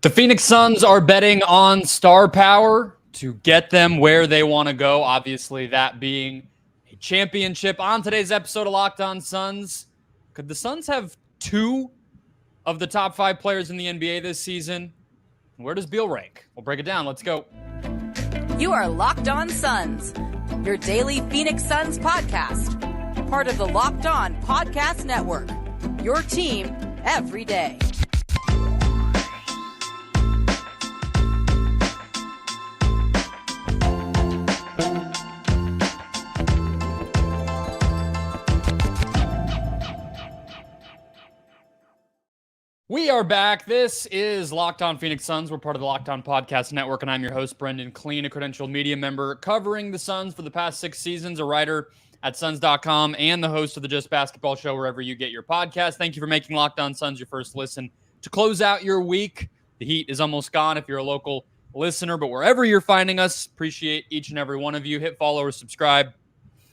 The Phoenix Suns are betting on star power to get them where they want to go. Obviously, that being a championship. On today's episode of Locked On Suns, could the Suns have two of the top five players in the NBA this season? Where does Beal rank? We'll break it down. Let's go. You are Locked On Suns, your daily Phoenix Suns podcast. Part of the Locked On Podcast Network, your team every day. We are back. This is Locked On Phoenix Suns. We're part of the Locked On Podcast Network, and I'm your host, Brendon Kleen, a credentialed media member covering the Suns for the past 6 seasons, a writer at Suns.com, and the host of the Just Basketball Show wherever you get your podcast. Thank you for making Locked On Suns your first listen to close out your week. The heat is almost gone if you're a local listener, but wherever you're finding us, appreciate each and every one of you. Hit follow or subscribe.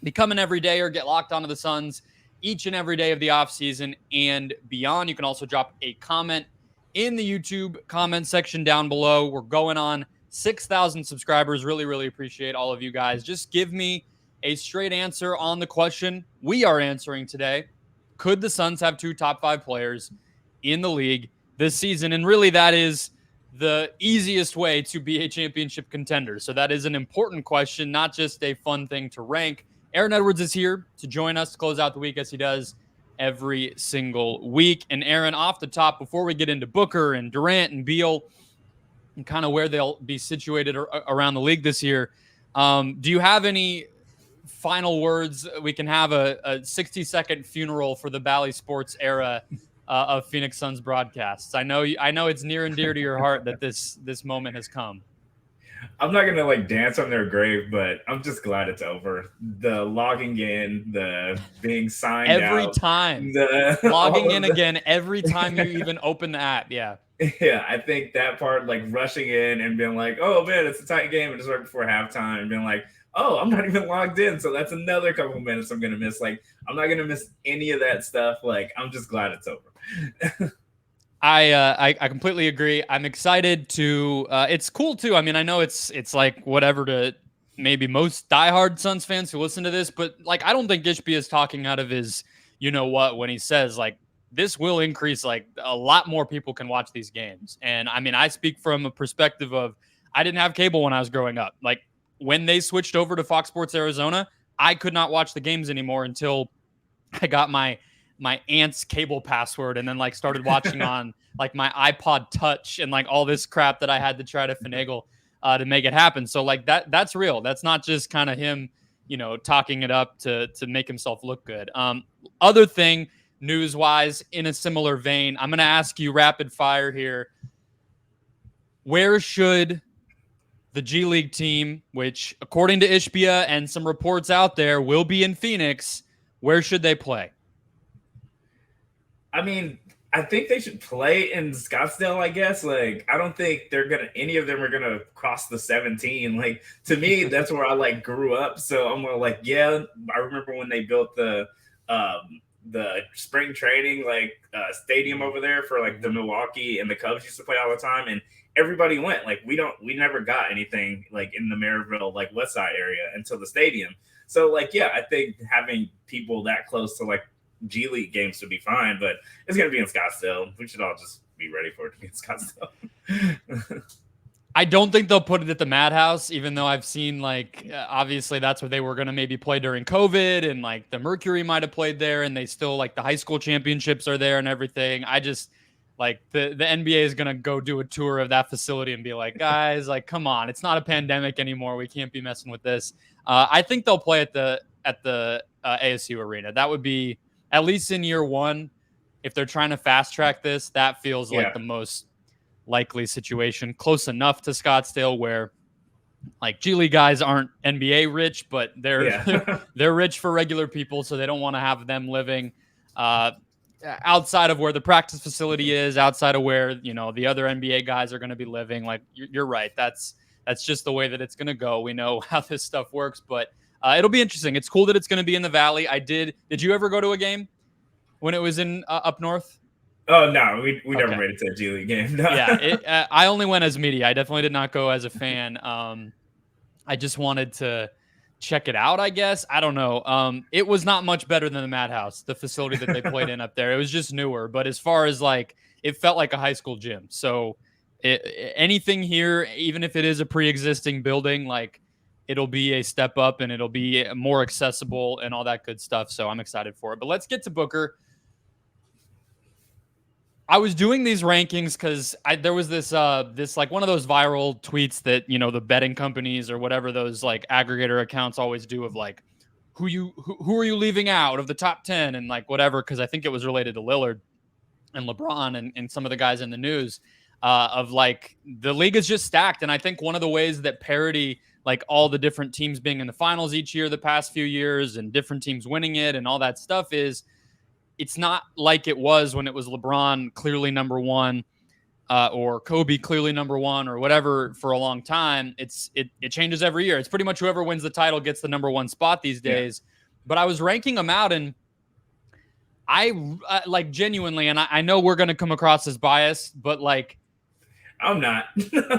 Become an everydayer. Get locked onto the Suns each and every day of the offseason and beyond. You can also drop a comment in the YouTube comment section down below. We're going on 6,000 subscribers. Really appreciate all of you guys. Just give me a straight answer on the question we are answering today. Could the Suns have two top five players in the league this season? And really, that is the easiest way to be a championship contender. So that is an important question, not just a fun thing to rank. Aaron Edwards is here to join us to close out the week as he does every single week. And Aaron, off the top, before we get into Booker and Durant and Beal and kind of where they'll be situated around the league this year, do you have any final words? We can have a 60-second funeral for the Bally Sports era of Phoenix Suns broadcasts. I know it's near and dear to your heart that this moment has come. I'm not going to dance on their grave, but I'm just glad it's over. The logging in, the being signed every out, time, logging in again every time you even open the app. Yeah. Yeah, I think that part, rushing in and being like, oh man, it's a tight game, and just right before halftime, and being like, oh, I'm not even logged in, so that's another couple minutes I'm going to miss. I'm not going to miss any of that stuff. I'm just glad it's over. I completely agree. I'm excited to. It's cool too. I mean, I know it's whatever to maybe most diehard Suns fans who listen to this, but I don't think Ishbia is talking out of his when he says this will increase. A lot more people can watch these games, and I mean, I speak from a perspective of I didn't have cable when I was growing up. When they switched over to Fox Sports Arizona, I could not watch the games anymore until I got my aunt's cable password and then started watching on my iPod Touch and all this crap that I had to try to finagle to make it happen. So that's real. That's not just kind of him, talking it up to make himself look good. Other thing, news wise, in a similar vein, I'm going to ask you rapid fire here. Where should the G League team, which according to Ishbia and some reports out there will be in Phoenix, where should they play? I mean, I think they should play in Scottsdale, I guess. I don't think any of them are gonna cross the 17. To me, that's where I grew up. So I'm gonna yeah, I remember when they built the spring training stadium over there for the Milwaukee and the Cubs used to play all the time, and everybody went. We never got anything in the Maryville West Side area until the stadium. So yeah, I think having people that close to G League games would be fine, but it's going to be in Scottsdale. We should all just be ready for it to be in Scottsdale. I don't think they'll put it at the Madhouse, even though I've seen obviously that's where they were going to maybe play during COVID, and the Mercury might have played there, and they still the high school championships are there and everything. I just the NBA is going to go do a tour of that facility and be like, guys, come on, it's not a pandemic anymore. We can't be messing with this. I think they'll play at the ASU arena. That would be, at least in year one, if they're trying to fast track this, that feels like the most likely situation. Close enough to Scottsdale where G League guys aren't NBA rich, but they're they're rich for regular people, so they don't want to have them living outside of where the practice facility is, outside of where the other NBA guys are going to be living. You're right. That's just the way that it's going to go. We know how this stuff works, but it'll be interesting. It's cool that it's going to be in the Valley. Did you ever go to a game when it was in up north? Oh no, we Okay. never made it to a G League game. No. Yeah, I only went as media. I definitely did not go as a fan. I just wanted to check it out, I guess. I don't know. It was not much better than the Madhouse, the facility that they played in up there. It was just newer, but as far as like, it felt like a high school gym. So anything here, even if it is a pre-existing building, like it'll be a step up and it'll be more accessible and all that good stuff. So I'm excited for it. But let's get to Booker. I was doing these rankings because there was this like one of those viral tweets that, you know, the betting companies or whatever those like aggregator accounts always do of like who are you leaving out of the top 10 and like whatever, because I think it was related to Lillard and LeBron and some of the guys in the news of like the league is just stacked. And I think one of the ways that parity, like all the different teams being in the finals each year the past few years and different teams winning it and all that stuff, is it's not like it was when it was LeBron clearly number one or Kobe clearly number one or whatever for a long time. It changes every year. It's pretty much whoever wins the title gets the number one spot these days. Yeah. But I was ranking them out, and I like genuinely, and I know we're going to come across as biased, but like, I'm not.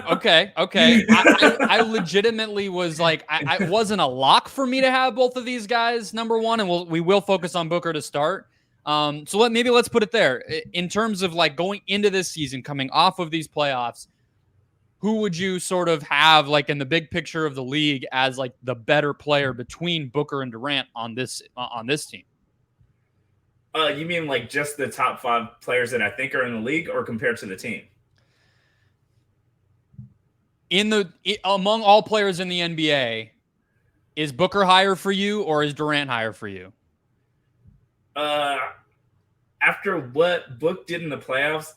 Okay. I legitimately was like, I wasn't a lock for me to have both of these guys number one, and we will focus on Booker to start. So let's put it there. In terms of like going into this season, coming off of these playoffs, who would you sort of have like in the big picture of the league as like the better player between Booker and Durant on this team? You mean like just the top 5 players that I think are in the league, or compared to the team? Among all players in the NBA, is Booker higher for you or is Durant higher for you? After what Book did in the playoffs,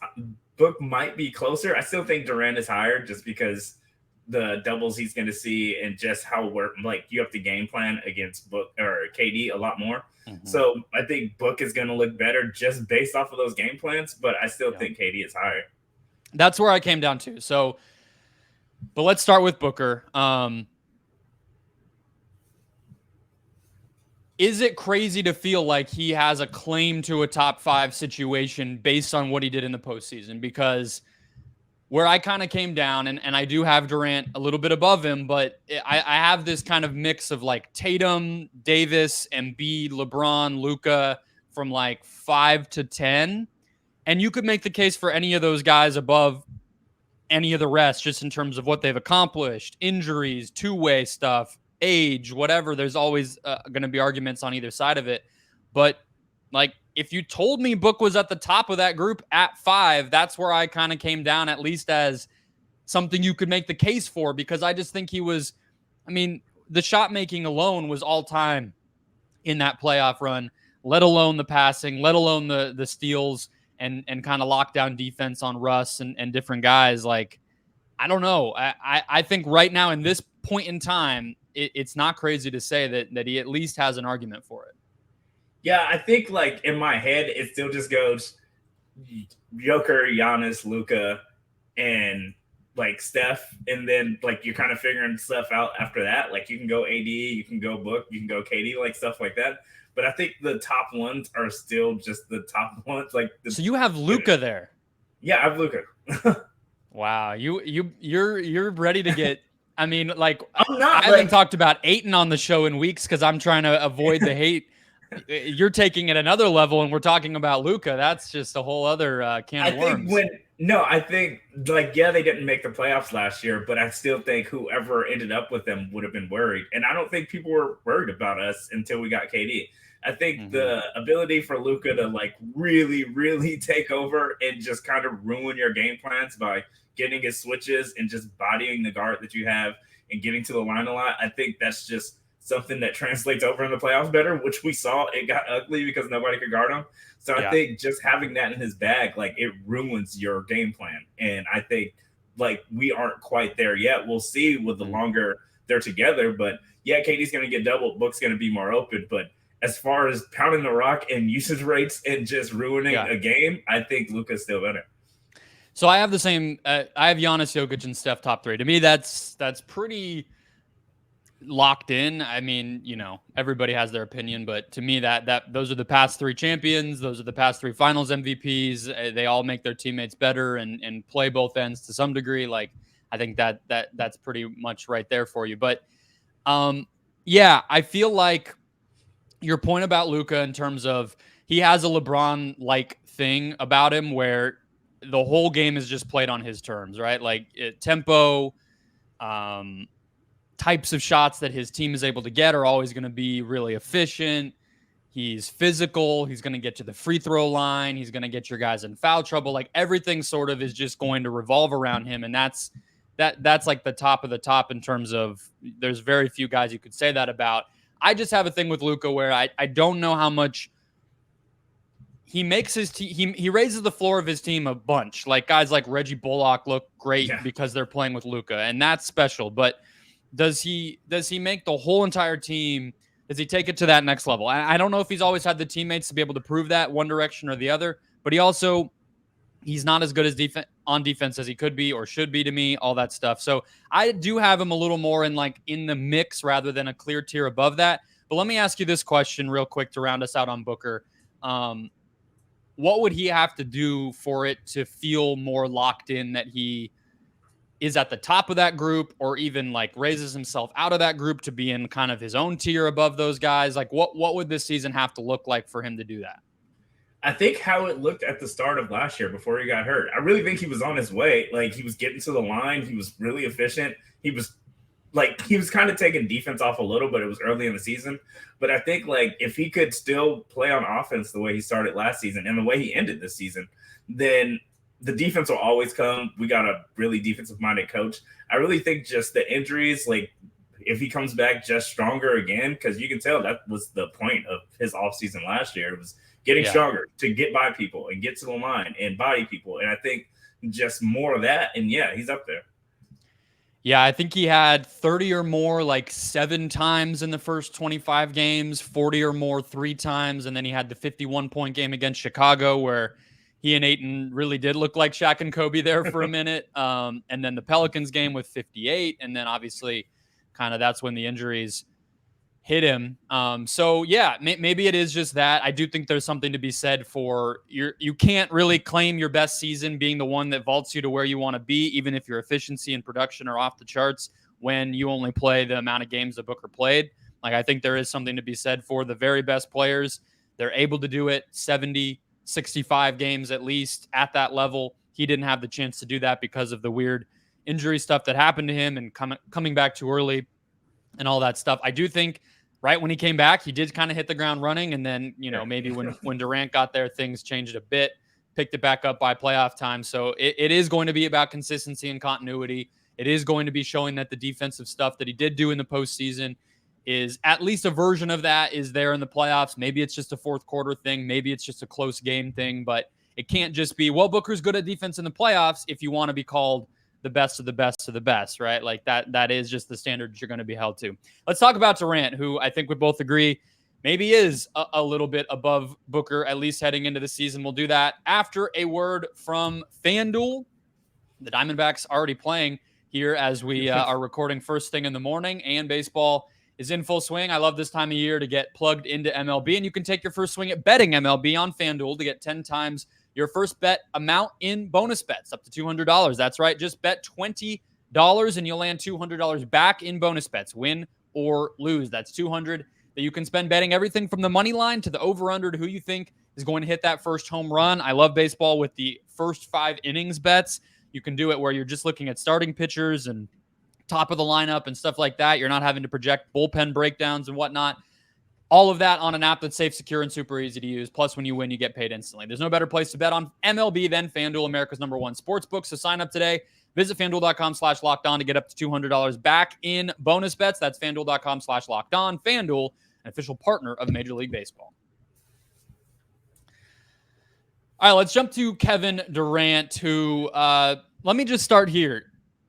Book might be closer. I still think Durant is higher just because the doubles he's going to see and just how like you have to game plan against Book or KD a lot more. Mm-hmm. So I think Book is going to look better just based off of those game plans, but I still think KD is higher. That's where I came down to. So, but let's start with Booker. Is it crazy to feel like he has a claim to a top 5 situation based on what he did in the postseason? Because where I kind of came down, and I do have Durant a little bit above him, but I have this kind of mix of like Tatum, Davis, Embiid, LeBron, Luka from like 5 to 10. And you could make the case for any of those guys above any of the rest, just in terms of what they've accomplished, injuries, two-way stuff, age, whatever. There's always going to be arguments on either side of it. But like, if you told me Book was at the top of that group at 5, that's where I kind of came down, at least as something you could make the case for, because I just think he was, I mean, the shot making alone was all time in that playoff run, let alone the passing, let alone the steals and kind of lockdown defense on Russ and different guys. Like, I don't know. I think right now in this point in time, it's not crazy to say that he at least has an argument for it. Yeah, I think like in my head, it still just goes Joker, Giannis, Luka, and like Steph. And then like you're kind of figuring stuff out after that. Like you can go AD, you can go Book, you can go KD, like stuff like that. But I think the top ones are still just the top ones. Like so you have Luka there. Yeah, I have Luka. Wow, you're ready to get. I mean, like I'm not. I haven't talked about Ayton on the show in weeks because I'm trying to avoid the hate. You're taking it another level, and we're talking about Luka. That's just a whole other can of worms. I think like they didn't make the playoffs last year, but I still think whoever ended up with them would have been worried. And I don't think people were worried about us until we got KD. I think the ability for Luka to like really, really take over and just kind of ruin your game plans by getting his switches and just bodying the guard that you have and getting to the line a lot. I think that's just something that translates over in the playoffs better, which we saw. It got ugly because nobody could guard him. So I think just having that in his bag, like it ruins your game plan. And I think like we aren't quite there yet. We'll see with the longer they're together. But yeah, KD's going to get doubled. Book's going to be more open. But as far as pounding the rock and usage rates and just ruining a game, I think Luka's still better. So I have the same. I have Giannis, Jokic, and Steph top 3. To me, that's pretty. locked in. I mean, everybody has their opinion, but to me, that those are the past 3 champions. Those are the past 3 finals MVPs. They all make their teammates better and play both ends to some degree. Like, I think that's pretty much right there for you. But yeah, I feel like your point about Luka in terms of he has a LeBron-like thing about him where the whole game is just played on his terms, right? Like tempo, types of shots that his team is able to get are always going to be really efficient. He's physical. He's going to get to the free throw line. He's going to get your guys in foul trouble. Like everything sort of is just going to revolve around him. And that's like the top of the top in terms of there's very few guys you could say that about. I just have a thing with Luka where I don't know how much he makes his team. He raises the floor of his team a bunch. Like guys like Reggie Bullock look great because they're playing with Luka, and that's special. But does he make the whole entire team? Does he take it to that next level? I don't know if he's always had the teammates to be able to prove that one direction or the other, but he's not as good as on defense as he could be or should be to me, all that stuff. So I do have him a little more in the mix rather than a clear tier above that. But let me ask you this question real quick to round us out on Booker. What would he have to do for it to feel more locked in that he is at the top of that group or even raises himself out of that group to be in kind of his own tier above those guys? Like what would this season have to look like for him to do that? I think how it looked at the start of last year before he got hurt. I really think he was on his way. Like he was getting to the line. He was really efficient. He was kind of taking defense off a little, but it was early in the season. But I think if he could still play on offense the way he started last season and the way he ended this season, then the defense will always come. We got a really defensive-minded coach. I really think just the injuries, if he comes back just stronger again, because you can tell that was the point of his offseason last year. It was getting stronger to get by people and get to the line and body people. And I think just more of that. And he's up there. Yeah, I think he had 30 or more 7 times in the first 25 games, 40 or more 3 times. And then he had the 51-point game against Chicago where he and Ayton really did look like Shaq and Kobe there for a minute. And then the Pelicans game with 58. And then obviously kind of that's when the injuries hit him. So yeah, maybe it is just that. I do think there's something to be said for you can't really claim your best season being the one that vaults you to where you want to be, even if your efficiency and production are off the charts when you only play the amount of games that Booker played. I think there is something to be said for the very best players. They're able to do it 70, 65 games at least at that level. He didn't have the chance to do that because of the weird injury stuff that happened to him and coming back too early and all that stuff. I do think right when he came back, he did kind of hit the ground running. And then, maybe when Durant got there, things changed a bit, picked it back up by playoff time. So it is going to be about consistency and continuity. It is going to be showing that the defensive stuff that he did do in the postseason is at least a version of that is there in the playoffs. Maybe it's just a fourth quarter thing. Maybe it's just a close game thing, but it can't just be, well, Booker's good at defense in the playoffs if you want to be called the best of the best of the best, right? That is just the standards you're going to be held to. Let's talk about Durant, who I think we both agree maybe is a little bit above Booker, at least heading into the season. We'll do that after a word from FanDuel. The Diamondbacks already playing here as we are recording first thing in the morning, and baseball is in full swing. I love this time of year to get plugged into MLB, and you can take your first swing at betting MLB on FanDuel to get 10 times your first bet amount in bonus bets, up to $200. That's right. Just bet $20 and you'll land $200 back in bonus bets, win or lose. That's $200 that you can spend betting everything from the money line to the over-under to who you think is going to hit that first home run. I love baseball with the first 5 innings bets. You can do it where you're just looking at starting pitchers and top of the lineup and stuff like that. You're not having to project bullpen breakdowns and whatnot. All of that on an app that's safe, secure, and super easy to use. Plus, when you win, you get paid instantly. There's no better place to bet on MLB than FanDuel, America's #1 sportsbook. So sign up today. Visit FanDuel.com/lockedon to get up to $200 back in bonus bets. That's FanDuel.com/lockedon. FanDuel, an official partner of Major League Baseball. All right, let's jump to Kevin Durant, who, let me just start here.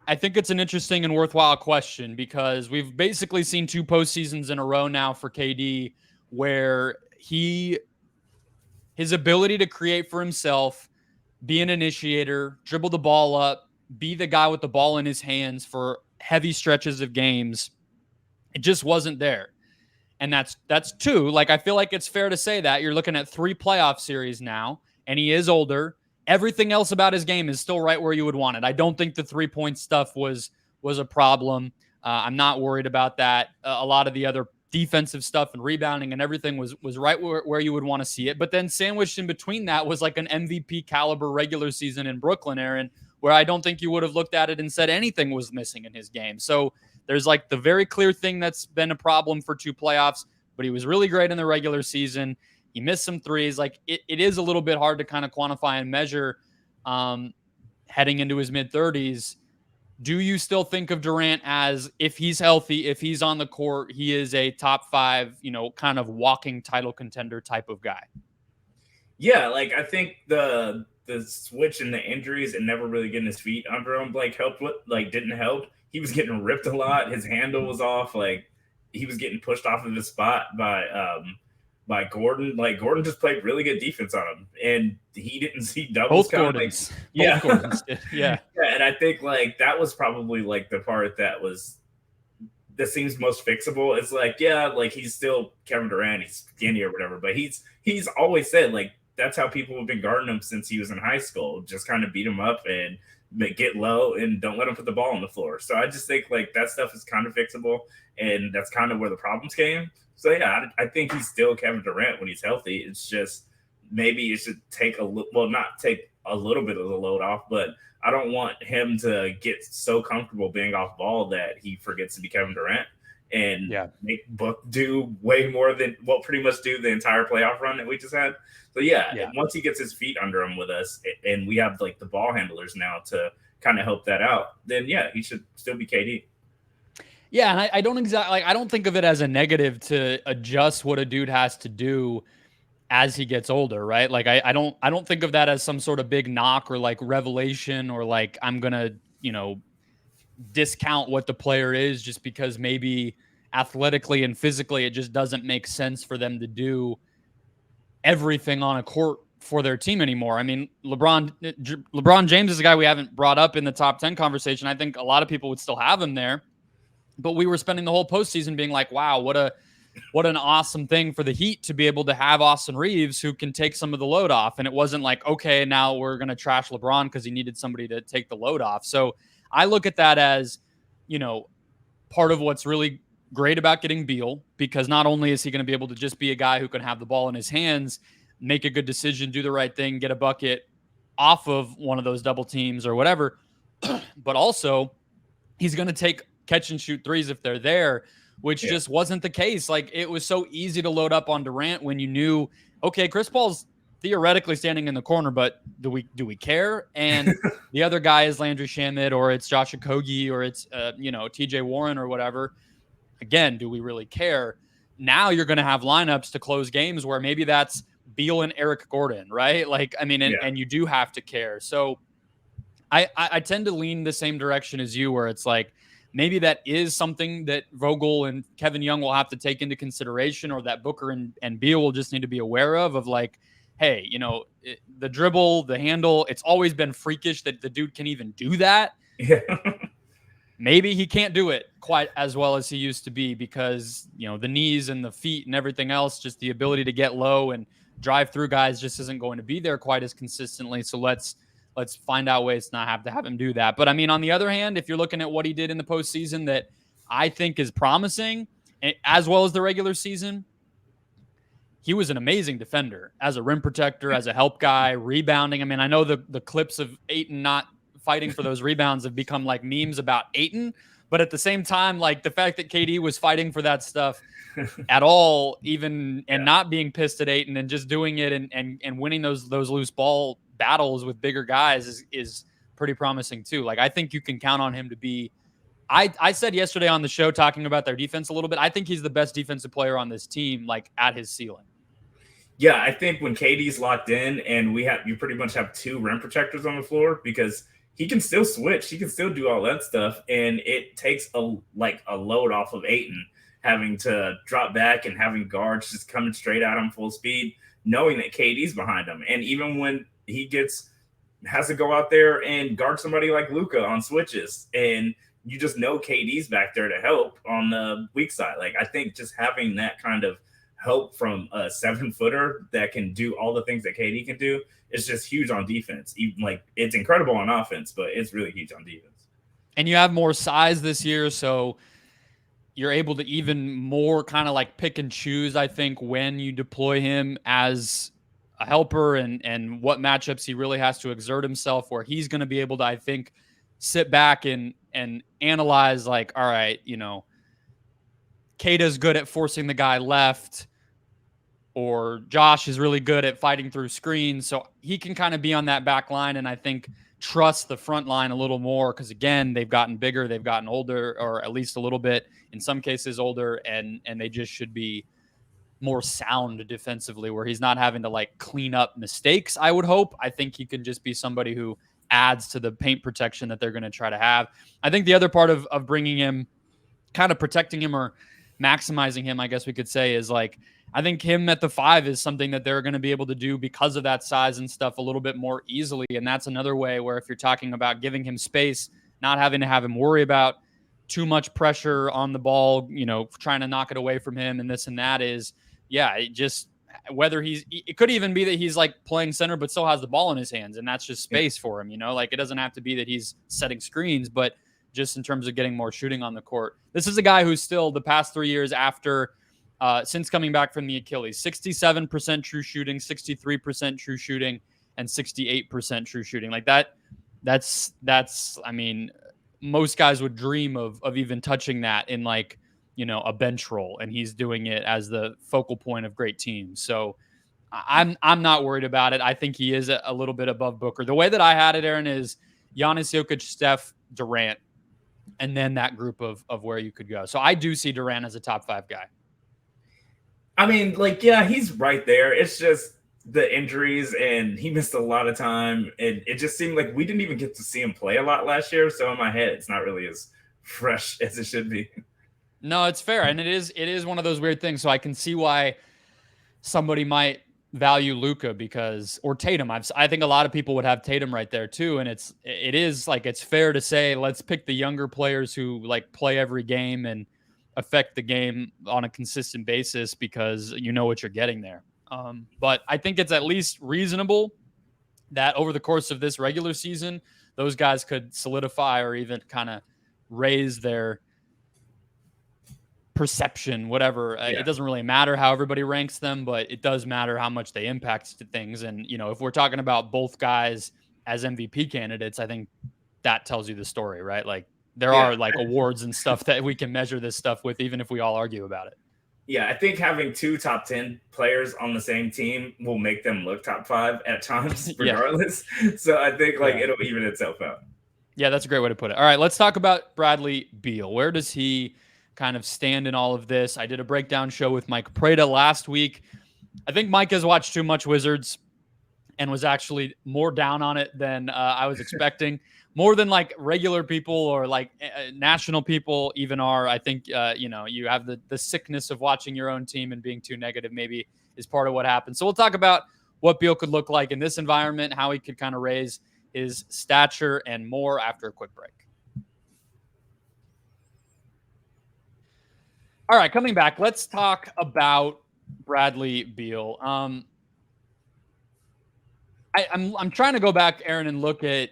I think it's an interesting and worthwhile question because we've basically seen 2 postseasons in a row now for KD where his ability to create for himself, be an initiator, dribble the ball up, be the guy with the ball in his hands for heavy stretches of games It just wasn't there. And that's two. Like, I feel like it's fair to say that you're looking at 3 playoff series now, and he is older. Everything else about his game is still right where you would want it. I don't think the 3-point stuff was a problem. I'm not worried about that. A lot of the other defensive stuff and rebounding and everything was right where you would want to see it. But then sandwiched in between that was like an MVP caliber regular season in Brooklyn, Aaron, where I don't think you would have looked at it and said anything was missing in his game. So there's like the very clear thing that's been a problem for 2 playoffs, but he was really great in the regular season. He missed some threes. Like it is a little bit hard to kind of quantify and measure heading into his mid-30s. Do you still think of Durant as, if he's healthy, if he's on the court, he is a top 5, kind of walking title contender type of guy? Yeah, like I think the switch and the injuries and never really getting his feet under him didn't help. He was getting ripped a lot. His handle was off. Like he was getting pushed off of his spot by Gordon. Like Gordon just played really good defense on him, and he didn't see doubles. Both Gordons. Both Gordons did. Yeah. Yeah, and I think like that was probably like the part that seems most fixable. It's like, yeah, like he's still Kevin Durant. He's skinny or whatever, but he's always said like that's how people have been guarding him since he was in high school. Just kind of beat him up and get low and don't let him put the ball on the floor. So I just think like that stuff is kind of fixable, and that's kind of where the problems came. So yeah, I think he's still Kevin Durant when he's healthy. It's just maybe it should take not take a little bit of the load off, but I don't want him to get so comfortable being off ball that he forgets to be Kevin Durant and make Book do way more than pretty much do the entire playoff run that we just had. So once he gets his feet under him with us, and we have like the ball handlers now to kind of help that out, then he should still be KD. Yeah, and I don't think of it as a negative to adjust what a dude has to do as he gets older, right? Like I don't think of that as some sort of big knock or like revelation or like I'm gonna, discount what the player is just because maybe athletically and physically it just doesn't make sense for them to do everything on a court for their team anymore. I mean, LeBron James is a guy we haven't brought up in the top 10 conversation. I think a lot of people would still have him there, but we were spending the whole postseason being like, wow, what an awesome thing for the Heat to be able to have Austin Reeves who can take some of the load off. And it wasn't like, okay, now we're going to trash LeBron because he needed somebody to take the load off. So I look at that as, part of what's really great about getting Beal, because not only is he going to be able to just be a guy who can have the ball in his hands, make a good decision, do the right thing, get a bucket off of one of those double teams or whatever, but also he's going to take catch and shoot threes if they're there, which just wasn't the case. Like it was so easy to load up on Durant when you knew, okay, Chris Paul's theoretically standing in the corner, but do we care? And the other guy is Landry Shamet, or it's Josh Okogie, or it's TJ Warren or whatever. Again, do we really care? Now you're going to have lineups to close games where maybe that's Beal and Eric Gordon, right? Like, I mean, and you do have to care. So I tend to lean the same direction as you, where it's like, maybe that is something that Vogel and Kevin Young will have to take into consideration, or that Booker and Beal will just need to be aware of like, hey, the dribble, the handle, it's always been freakish that the dude can even do that. Yeah. Maybe he can't do it quite as well as he used to be because, the knees and the feet and everything else, just the ability to get low and drive through guys just isn't going to be there quite as consistently. So let's find out ways to not have him do that. But I mean, on the other hand, if you're looking at what he did in the postseason that I think is promising, as well as the regular season, he was an amazing defender as a rim protector, as a help guy, rebounding. I mean, I know the clips of Ayton not fighting for those rebounds have become like memes about Ayton, but at the same time, like the fact that KD was fighting for that stuff at all, even and not being pissed at Ayton and just doing it and winning those loose ball battles with bigger guys is pretty promising too. Like I think you can count on him to be. I said yesterday on the show talking about their defense a little bit, I think he's the best defensive player on this team, like at his ceiling. Yeah, I think when KD's locked in and you pretty much have 2 rim protectors on the floor, because he can still switch, he can still do all that stuff, and it takes a load off of Ayton having to drop back and having guards just coming straight at him full speed, knowing that KD's behind him. And even when he has to go out there and guard somebody like Luka on switches, and you just know KD's back there to help on the weak side. Like, I think just having that kind of help from a 7-footer that can do all the things that KD can do is just huge on defense. Even like, it's incredible on offense, but it's really huge on defense. And you have more size this year, so you're able to even more kind of like pick and choose, I think, when you deploy him as a helper and what matchups he really has to exert himself, where he's going to be able to, I think, sit back and analyze, like, all right, you know, Kata's good at forcing the guy left, or Josh is really good at fighting through screens. So he can kind of be on that back line, and I think trust the front line a little more, because again, they've gotten bigger, they've gotten older, or at least a little bit, in some cases older, and they just should be more sound defensively, where he's not having to like clean up mistakes. I would hope. I think he can just be somebody who adds to the paint protection that they're going to try to have. I think the other part of bringing him, kind of protecting him or maximizing him, I guess we could say, is like, I think him at the 5 is something that they're going to be able to do because of that size and stuff a little bit more easily. And that's another way where, if you're talking about giving him space, not having to have him worry about too much pressure on the ball, you know, trying to knock it away from him and this and that, is, yeah, it just, whether it could even be that he's like playing center but still has the ball in his hands, and that's just space for him, you know, like, it doesn't have to be that he's setting screens, but just in terms of getting more shooting on the court. This is a guy who's still, the past 3 years after, since coming back from the Achilles, 67% true shooting, 63% true shooting, and 68% true shooting. Like that's, I mean, most guys would dream of even touching that in, like, you know, a bench role, and he's doing it as the focal point of great teams. So I'm not worried about it. I think he is a little bit above Booker. The way that I had it, Aaron, is Giannis, Jokic, Steph, Durant, and then that group of where you could go. So I do see Durant as a top 5 guy. I mean, like, yeah, he's right there. It's just the injuries, and he missed a lot of time, and it just seemed like we didn't even get to see him play a lot last year. So in my head, it's not really as fresh as it should be. No, it's fair. And it is one of those weird things. So I can see why somebody might value Luka, or Tatum. I think a lot of people would have Tatum right there too. And it is like, it's fair to say, let's pick the younger players who like play every game and affect the game on a consistent basis, because you know what you're getting there. But I think it's at least reasonable that over the course of this regular season, those guys could solidify or even kind of raise their perception, whatever. Yeah. It doesn't really matter how everybody ranks them, but it does matter how much they impact things. And, you know, if we're talking about both guys as MVP candidates, I think that tells you the story, right? Like, there are like awards and stuff that we can measure this stuff with, even if we all argue about it. Yeah, I think having 2 top 10 players on the same team will make them look top 5 at times, regardless. Yeah. So I think it'll even itself out. Yeah, that's a great way to put it. All right, let's talk about Bradley Beal. Where does he kind of stand in all of this? I did a breakdown show with Mike Prada last week. I think Mike has watched too much Wizards and was actually more down on it than I was expecting. More than like regular people or like national people even are. I think, you know, you have the sickness of watching your own team and being too negative maybe is part of what happened. So we'll talk about what Beal could look like in this environment, how he could kind of raise his stature, and more after a quick break. All right, coming back, let's talk about Bradley Beal. I'm trying to go back, Aaron, and look at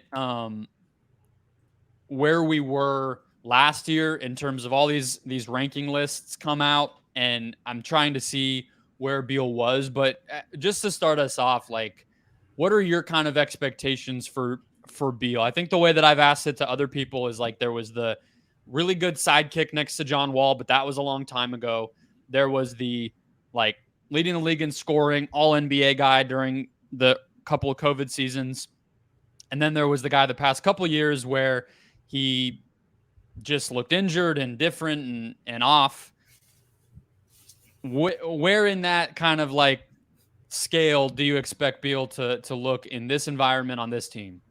where we were last year in terms of all these ranking lists come out, and I'm trying to see where Beal was. But just to start us off, like, what are your kind of expectations for Beal? I think the way that I've asked it to other people is like, there was the really good sidekick next to John Wall, but that was a long time ago. There was the like leading the league in scoring, all NBA guy during the couple of COVID seasons. And then there was the guy the past couple of years where he just looked injured and different and off. Where in that kind of like scale do you expect Beal to look in this environment on this team?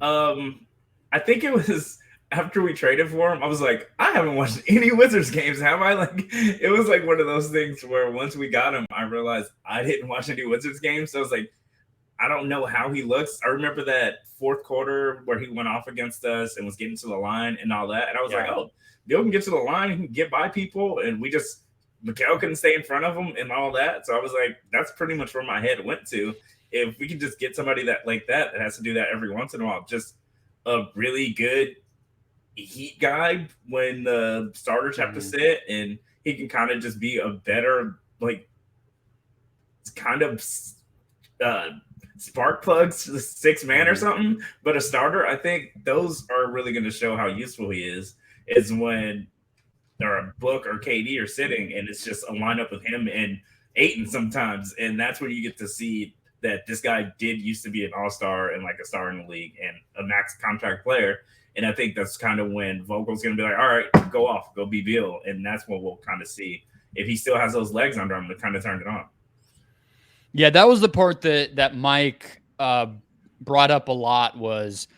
I think it was after we traded for him, I was like, I haven't watched any Wizards games, have I? Like, it was like one of those things where once we got him, I realized I didn't watch any Wizards games. So I was like, I don't know how he looks. I remember that fourth quarter where he went off against us and was getting to the line and all that. And I was like, oh, Bill can get to the line, he can get by people, and Mikal couldn't stay in front of him and all that. So I was like, that's pretty much where my head went to. If we could just get somebody that has to do that every once in a while, just a really good heat guy when the starters have to sit, and he can kind of just be a better, like, kind of spark plugs, 6 man or something. But a starter, I think those are really going to show how useful he is when or Book or KD are sitting, and it's just a lineup with him and Ayton sometimes, and that's when you get to see that this guy did used to be an all-star and like a star in the league and a max contract player. And I think that's kind of when Vogel's going to be like, all right, go off, go be Beal. And that's what we'll kind of see. If he still has those legs under him to kind of turn it on. Yeah, that was the part that Mike brought up a lot, was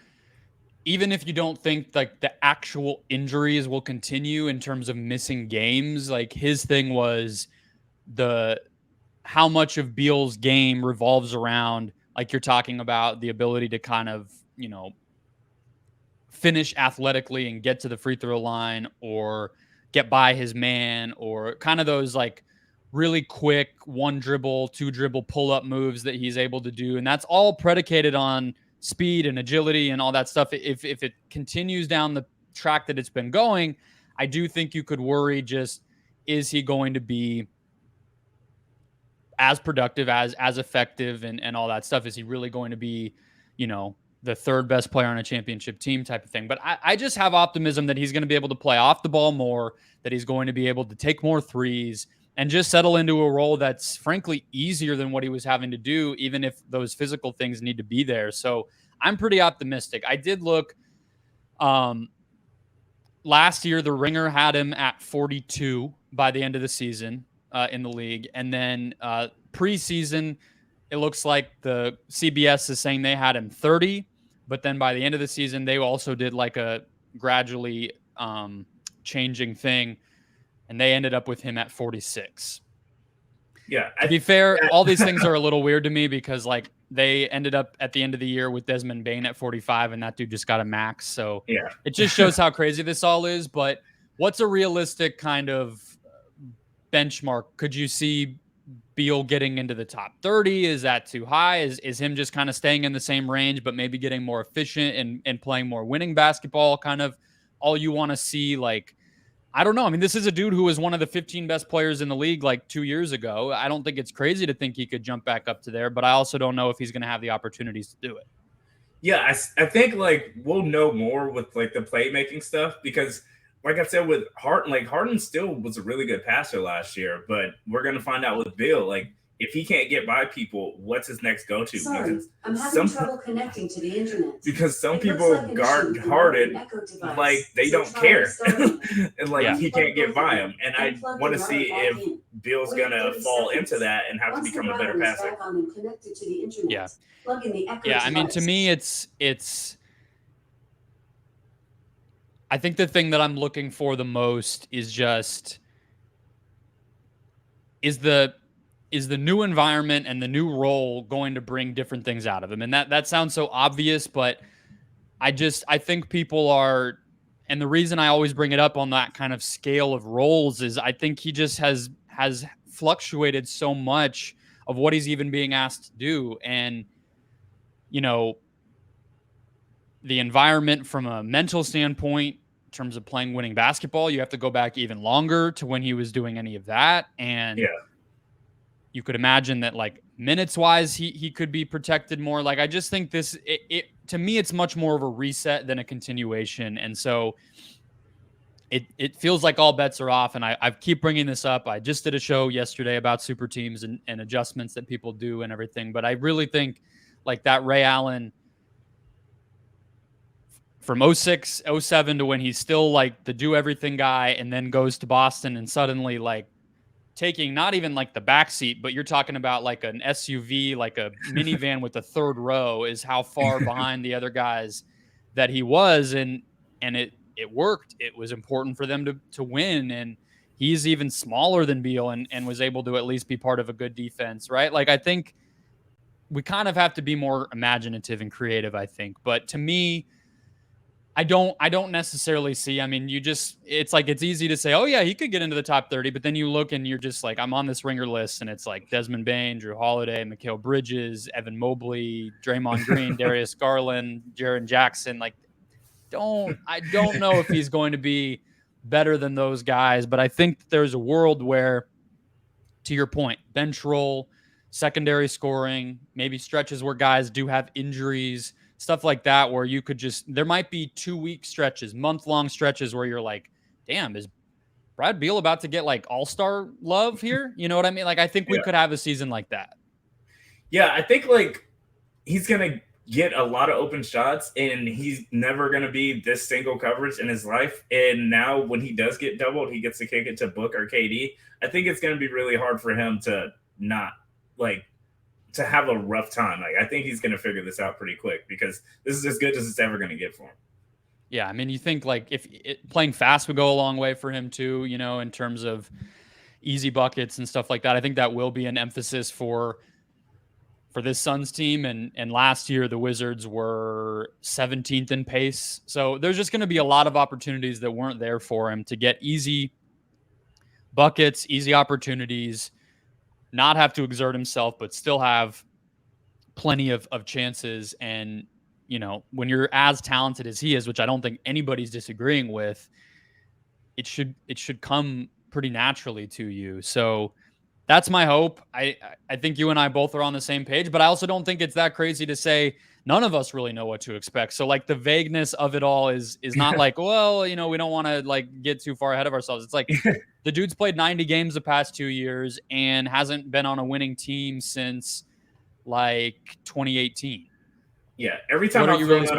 even if you don't think like the actual injuries will continue in terms of missing games, like his thing was how much of Beal's game revolves around, like you're talking about, the ability to kind of, finish athletically and get to the free throw line or get by his man, or kind of those like really quick 1 dribble, 2 dribble pull up moves that he's able to do. And that's all predicated on speed and agility and all that stuff. If it continues down the track that it's been going, I do think you could worry, just, is he going to be as productive, as effective and all that stuff? Is he really going to be, the 3rd best player on a championship team type of thing? But I just have optimism that he's going to be able to play off the ball more, that he's going to be able to take more threes and just settle into a role that's frankly easier than what he was having to do, even if those physical things need to be there. So I'm pretty optimistic. I did look, last year, the Ringer had him at 42 by the end of the season in the league. And then preseason, it looks like the CBS is saying they had him 30, but then by the end of the season, they also did like a gradually changing thing, and they ended up with him at 46. Yeah. To be fair, all these things are a little weird to me, because like they ended up at the end of the year with Desmond Bane at 45, and that dude just got a max. So yeah, it just shows how crazy this all is. But what's a realistic kind of benchmark? Could you see Beal getting into the top 30? Is that too high? Is him just kind of staying in the same range, but maybe getting more efficient and playing more winning basketball kind of all you want to see? Like, I don't know. I mean, this is a dude who was one of the 15 best players in the league like 2 years ago. I don't think it's crazy to think he could jump back up to there, but I also don't know if he's going to have the opportunities to do it. Yeah, I think like we'll know more with like the playmaking stuff, because like I said, with Harden, like Harden still was a really good passer last year, but we're going to find out with Beal, like if he can't get by people, what's his next go-to? Sorry, because I'm having trouble connecting to the internet. Because some people guard Harden like they don't care, and like he can't get by him. And I want to see if Beal's going to fall into that and have to become a better passer. Yeah. Yeah, I mean, to me, it's I think the thing that I'm looking for the most is just is the new environment and the new role going to bring different things out of him? And that sounds so obvious, but I think people are, and the reason I always bring it up on that kind of scale of roles is I think he just has fluctuated so much of what he's even being asked to do. And, the environment from a mental standpoint, in terms of playing winning basketball, you have to go back even longer to when he was doing any of that. And you could imagine that like minutes wise, he could be protected more. Like, I just think to me, it's much more of a reset than a continuation. And so it feels like all bets are off. And I keep bringing this up. I just did a show yesterday about super teams and adjustments that people do and everything. But I really think like that Ray Allen from 06, 07 to when he's still like the do everything guy, and then goes to Boston and suddenly like taking not even like the back seat, but you're talking about like an SUV, like a minivan with a 3rd row, is how far behind the other guys that he was. And it worked. It was important for them to win. And he's even smaller than Beal and was able to at least be part of a good defense, right? Like, I think we kind of have to be more imaginative and creative, I think. But to me, I don't necessarily see. I mean, it's like it's easy to say, oh yeah, he could get into the top 30, but then you look and you're just like, I'm on this ringer list, and it's like Desmond Bane, Drew Holiday, Mikal Bridges, Evan Mobley, Draymond Green, Darius Garland, Jaren Jackson. Like, I don't know if he's going to be better than those guys, but I think there's a world where, to your point, bench role, secondary scoring, maybe stretches where guys do have injuries, stuff like that, where you could there might be 2-week stretches, month-long stretches where you're like, damn, is Brad Beal about to get like all-star love here? You know what I mean? Like, I think we could have a season like that. Yeah, I think like he's going to get a lot of open shots, and he's never going to be this single coverage in his life. And now when he does get doubled, he gets to kick it to Book or KD. I think it's going to be really hard for him to not to have a rough time. Like, I think he's going to figure this out pretty quick, because this is as good as it's ever going to get for him. Yeah, I mean, you think like if playing fast would go a long way for him too, you know, in terms of easy buckets and stuff like that. I think that will be an emphasis for this Suns team. And last year, the Wizards were 17th in pace. So there's just going to be a lot of opportunities that weren't there for him to get easy buckets, easy opportunities, not have to exert himself, but still have plenty of chances. And, you know, when you're as talented as he is, which I don't think anybody's disagreeing with, it should come pretty naturally to you. So that's my hope. I think you and I both are on the same page, but I also don't think it's that crazy to say none of us really know what to expect. So like the vagueness of it all is not like, well, you know, we don't want to like get too far ahead of ourselves. It's like the dude's played 90 games the past 2 years and hasn't been on a winning team since like 2018. Yeah, every time I've thrown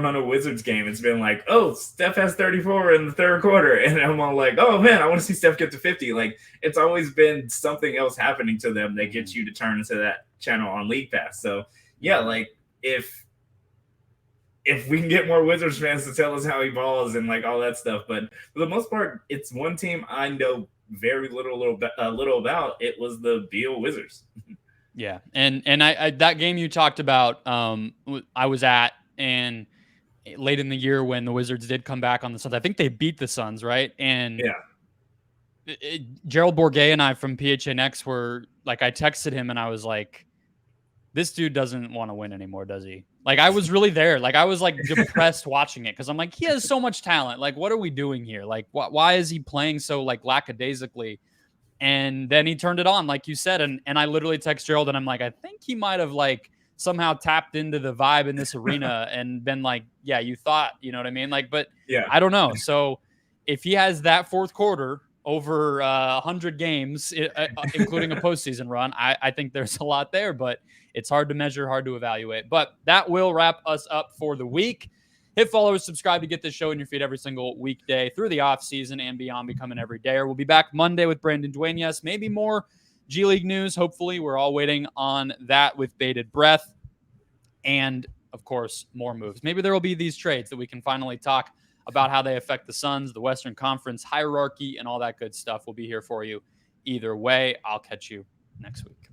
on a Wizards game, it's been like, oh, Steph has 34 in the third quarter. And I'm all like, oh, man, I want to see Steph get to 50. Like, it's always been something else happening to them that gets you to turn into that channel on League Pass. So, yeah, like, if we can get more Wizards fans to tell us how he balls and, like, all that stuff. But for the most part, it's one team I know very little about. It was the Beal Wizards. Yeah, and I that game you talked about, I was at, and late in the year when the Wizards did come back on the Suns, I think they beat the Suns, right? And yeah, Gerald Bourguet and I from PHNX were like, I texted him and I was like, this dude doesn't want to win anymore, does he? Like, I was really there. Like, I was like depressed watching it, because I'm like, he has so much talent. Like, what are we doing here? Like, why is he playing so like lackadaisically? And then he turned it on, like you said. And I literally text Gerald and I'm like, I think he might have like somehow tapped into the vibe in this arena and been like, yeah, you thought, you know what I mean? Like, but yeah, I don't know. So if he has that fourth quarter over 100 games, including a postseason run, I think there's a lot there, but it's hard to measure, hard to evaluate. But that will wrap us up for the week. Hit follow, subscribe to get this show in your feed every single weekday through the off season and beyond, becoming every day. We'll be back Monday with Brandon Duane. Yes, maybe more G League news. Hopefully, we're all waiting on that with bated breath. And of course, more moves. Maybe there will be these trades that we can finally talk about how they affect the Suns, the Western Conference hierarchy, and all that good stuff. We'll be here for you either way. I'll catch you next week.